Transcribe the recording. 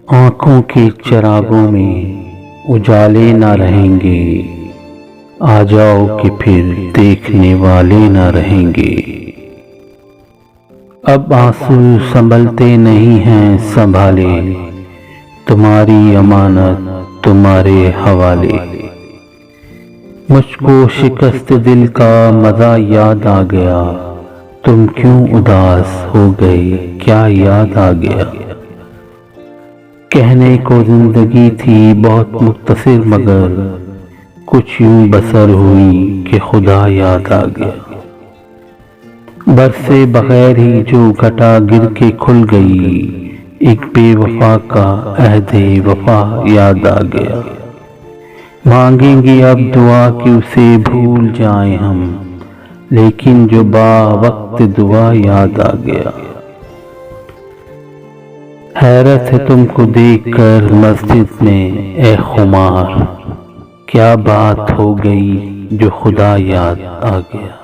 آنکھوں کے چراغوں میں اجالے نہ رہیں گے، آ جاؤ کہ پھر دیکھنے والے نہ رہیں گے۔ اب آنسو سنبھلتے نہیں ہیں سنبھالے، تمہاری امانت تمہارے حوالے۔ مجھ کو شکست دل کا مزہ یاد آ گیا، تم کیوں اداس ہو گئے کیا یاد آ گیا؟ کہنے کو زندگی تھی بہت مختصر مگر کچھ یوں بسر ہوئی کہ خدا یاد آ گیا۔ برسے بغیر ہی جو گھٹا گر کے کھل گئی، ایک بے وفا کا عہد وفا یاد آ گیا۔ مانگیں گے اب دعا کہ اسے بھول جائیں ہم، لیکن جو با وقت دعا یاد آ گیا۔ حیرت ہے تم کو دیکھ کر مسجد میں اے خمار، کیا بات ہو گئی جو خدا یاد آ گیا۔